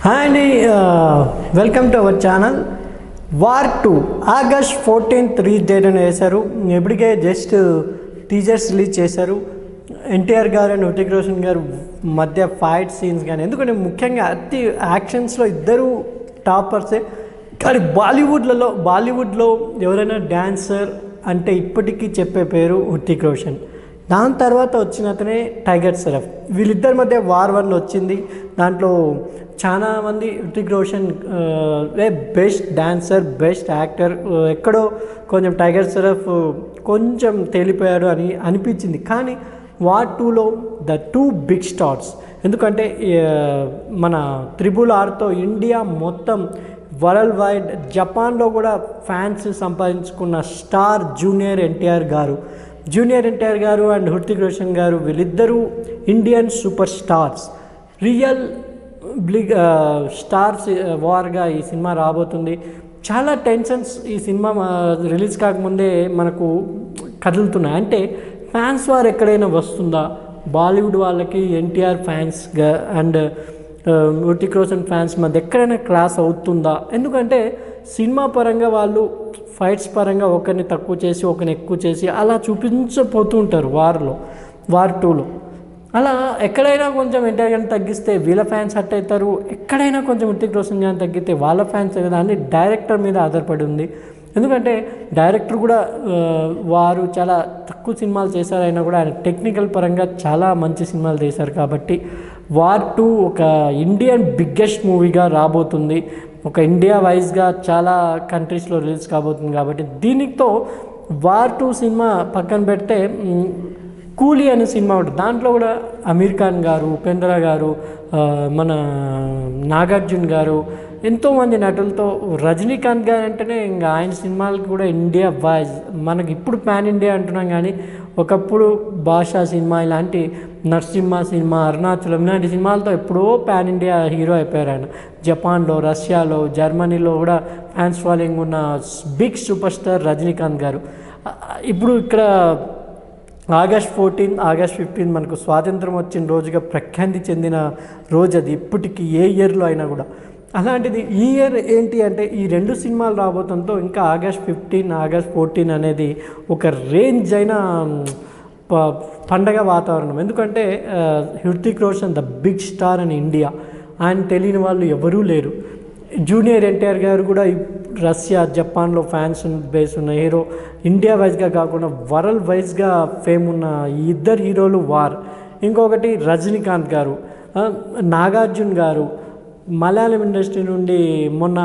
Hi అండి, welcome to our channel. War 2 August 14th release date అని వేశారు. ఇప్పటికే జస్ట్ టీజర్స్ రిలీజ్ చేశారు. ఎన్టీఆర్ గారు అండ్ హృతిక్ రోషన్ గారు మధ్య ఫైట్ సీన్స్ కానీ, ఎందుకంటే ముఖ్యంగా అతి యాక్షన్స్లో ఇద్దరు టాపర్సే. కానీ బాలీవుడ్లో ఎవరైనా డ్యాన్సర్ అంటే ఇప్పటికీ చెప్పే పేరు హృతిక్ రోషన్. దాని తర్వాత వచ్చిన అతనే టైగర్ ష్రాఫ్. వీళ్ళిద్దరి మధ్య వార్ 1 వచ్చింది. దాంట్లో చాలామంది Hrithik Roshan best dancer, best actor, ఎక్కడో కొంచెం టైగర్ ష్రాఫ్ కొంచెం తేలిపోయాడు అని అనిపించింది. కానీ వార్ 2లో ద టూ బిగ్ స్టార్స్, ఎందుకంటే మన RRRతో ఇండియా మొత్తం వరల్డ్ వైడ్, జపాన్లో కూడా ఫ్యాన్స్ సంపాదించుకున్న స్టార్ జూనియర్ ఎన్టీఆర్ గారు అండ్ హృతిక్ రోషన్ గారు, వీళ్ళిద్దరూ Indian super stars, real big stars వార్గా ఈ సినిమా రాబోతుంది. చాలా టెన్షన్స్ ఈ సినిమా రిలీజ్ కాకముందే మనకు కదులుతున్నాయి. అంటే ఫ్యాన్స్ వార్ ఎక్కడైనా వస్తుందా, బాలీవుడ్ వాళ్ళకి ఎన్టీఆర్ ఫ్యాన్స్గా అండ్ హృతిక్ రోషన్ ఫ్యాన్స్ మధ్య ఎక్కడైనా క్లాస్ అవుతుందా? ఎందుకంటే సినిమా పరంగా వాళ్ళు ఫైట్స్ పరంగా ఒకరిని తక్కువ చేసి ఒకరిని ఎక్కువ చేసి అలా చూపించబోతూ ఉంటారు. వార్ 2లో అలా ఎక్కడైనా కొంచెం ఎన్టీఆర్ గారిని తగ్గిస్తే వీళ్ళ ఫ్యాన్స్ హర్ట్ అవుతారు, ఎక్కడైనా కొంచెం హృతిక్ రోషన్ గారిని తగ్గితే వాళ్ళ ఫ్యాన్స్ కదా అని డైరెక్టర్ మీద ఆధారపడి ఉంది. ఎందుకంటే డైరెక్టర్ కూడా వారు చాలా తక్కువ సినిమాలు చేశారైనా కూడా ఆయన టెక్నికల్ పరంగా చాలా మంచి సినిమాలు చేశారు. కాబట్టి వార్ 2 ఒక ఇండియన్ బిగ్గెస్ట్ మూవీగా రాబోతుంది. ఒక ఇండియా వైజ్గా చాలా కంట్రీస్లో రిలీజ్ కాబోతుంది. కాబట్టి దీనితో వార్ 2 సినిమా పక్కన పెడితే కూలీ అనే సినిమా ఉంటుంది. దాంట్లో కూడా అమీర్ ఖాన్ గారు, ఉపేంద్ర గారు, మన నాగార్జున గారు, ఎంతోమంది నటులతో, రజనీకాంత్ గారు అంటేనే ఇంకా ఆయన సినిమాలకు కూడా ఇండియా వైజ్, మనకి ఇప్పుడు పాన్ ఇండియా అంటున్నాం కానీ ఒకప్పుడు భాషా సినిమా, ఇలాంటి నరసింహ సినిమా, అరుణాచలం ఇలాంటి సినిమాలతో ఎప్పుడో పాన్ ఇండియా హీరో అయిపోయారు ఆయన. జపాన్లో, రష్యాలో, జర్మనీలో కూడా ఫ్యాన్స్ ఫాలోయింగ్ ఉన్న బిగ్ సూపర్ స్టార్ రజనీకాంత్ గారు. ఇప్పుడు ఇక్కడ ఆగస్ట్ 14, ఆగస్ట్ 15 మనకు స్వాతంత్రం వచ్చిన రోజుగా ప్రఖ్యాతి చెందిన రోజు అది, ఇప్పటికి ఏ ఇయర్లో అయినా కూడా. అలాంటిది ఈ ఇయర్ ఏంటి అంటే ఈ రెండు సినిమాలు రాబోతుందో ఇంకా ఆగస్ట్ 15, ఆగస్ట్ 14 అనేది ఒక రేంజ్ అయిన పండగ వాతావరణం. ఎందుకంటే Hrithik Roshan the big star in India, ఆయన తెలియని వాళ్ళు ఎవరూ లేరు. జూనియర్ ఎన్టీఆర్ గారు కూడా రష్యా, జపాన్లో ఫ్యాన్స్ బేస్ ఉన్న హీరో, ఇండియా వైజ్గా కాకుండా వరల్డ్ వైజ్గా ఫేమ్ ఉన్న ఈ ఇద్దరు హీరోలు వార్. ఇంకొకటి రజనీకాంత్ గారు, నాగార్జున గారు మలయాళం ఇండస్ట్రీ నుండి మొన్న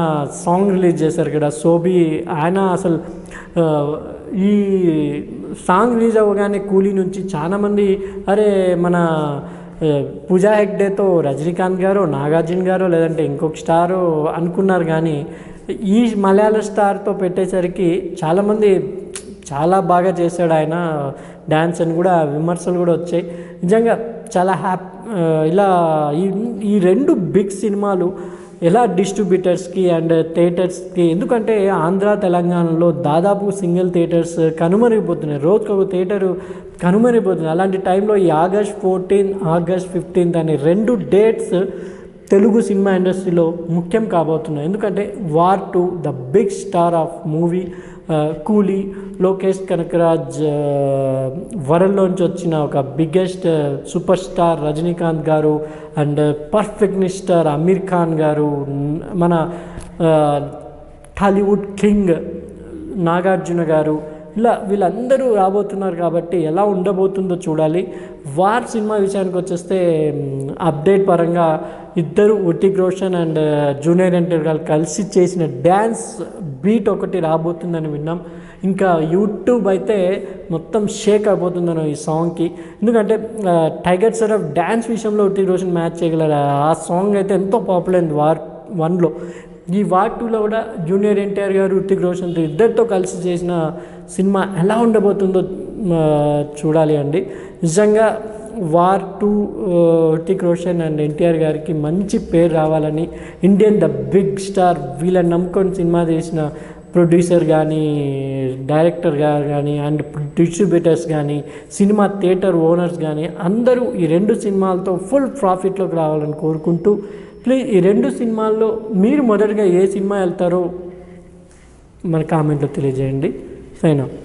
సాంగ్ రిలీజ్ చేశారు కదా సోబీ. ఆయన అసలు ఈ సాంగ్ రిలీజ్ అవ్వగానే కూలీ నుంచి చాలామంది అరే మన పూజా హెగ్డేతో రజనీకాంత్ గారు, నాగార్జున గారు లేదంటే ఇంకొక స్టారు అనుకున్నారు. కానీ ఈ మలయాళ స్టార్తో పెట్టేసరికి చాలామంది చాలా బాగా చేశాడు ఆయన డ్యాన్స్ అని కూడా విమర్శలు కూడా వచ్చాయి. నిజంగా చాలా ఇలా ఈ రెండు బిగ్ సినిమాలు ఎలా డిస్ట్రిబ్యూటర్స్కి అండ్ థియేటర్స్కి, ఎందుకంటే ఆంధ్ర తెలంగాణలో దాదాపు సింగిల్ థియేటర్స్ కనుమరిగిపోతున్నాయి, రోజుకొక థియేటరు కనుమరిగిపోతుంది. అలాంటి టైంలో ఈ ఆగస్ట్ 14, ఆగస్ట్ 15 అనే రెండు డేట్స్ తెలుగు సినిమా ఇండస్ట్రీలో ముఖ్యం కాబోతున్నాయి. ఎందుకంటే war 2 the big star of movie Coolie, Lokesh Kanagaraj వరల్డ్లోంచి వచ్చిన ఒక బిగ్గెస్ట్ సూపర్ స్టార్ రజనీకాంత్ గారు అండ్ పర్ఫెక్ట్నిస్ట్ స్టార్ అమీర్ ఖాన్ గారు, మన టాలీవుడ్ కింగ్ నాగార్జున గారు, ఇలా వీళ్ళందరూ రాబోతున్నారు. కాబట్టి ఎలా ఉండబోతుందో చూడాలి. వార్ సినిమా విషయానికి వచ్చేస్తే అప్డేట్ పరంగా ఇద్దరు హృతిక్ రోషన్ అండ్ జూనియర్ ఎన్టీఆర్ గారు కలిసి చేసిన డ్యాన్స్ బీట్ ఒకటి రాబోతుందని విన్నాం. ఇంకా యూట్యూబ్ అయితే మొత్తం షేక్ అయిపోతుందను ఈ సాంగ్కి. ఎందుకంటే టైగర్ ష్రాఫ్ డ్యాన్స్ విషయంలో హృతిక్ రోషన్ మ్యాచ్ చేయగలరు. ఆ సాంగ్ అయితే ఎంతో పాపులర్ అయింది వార్ 1లో. ఈ వార్ 2లో కూడా జూనియర్ ఎన్టీఆర్ గారు, హృతిక్ రోషన్తో ఇద్దరితో కలిసి చేసిన సినిమా ఎలా ఉండబోతుందో చూడాలి అండి. నిజంగా వార్ 2 హృతిక్ రోషన్ అండ్ ఎన్టీఆర్ గారికి మంచి పేరు రావాలని, ఇండియన్ ద బిగ్ స్టార్ వీళ్ళని నమ్ముకొని సినిమా చేసిన ప్రొడ్యూసర్ కానీ, డైరెక్టర్ గారు కానీ అండ్ డిస్ట్రిబ్యూటర్స్ కానీ, సినిమా థియేటర్ ఓనర్స్ కానీ అందరూ ఈ రెండు సినిమాలతో ఫుల్ ప్రాఫిట్లోకి రావాలని కోరుకుంటూ ప్లీజ్ ఈ 2 సినిమాల్లో మీరు మొదటగా ఏ సినిమా వెళ్తారో మన కామెంట్లో తెలియజేయండి. Sign of.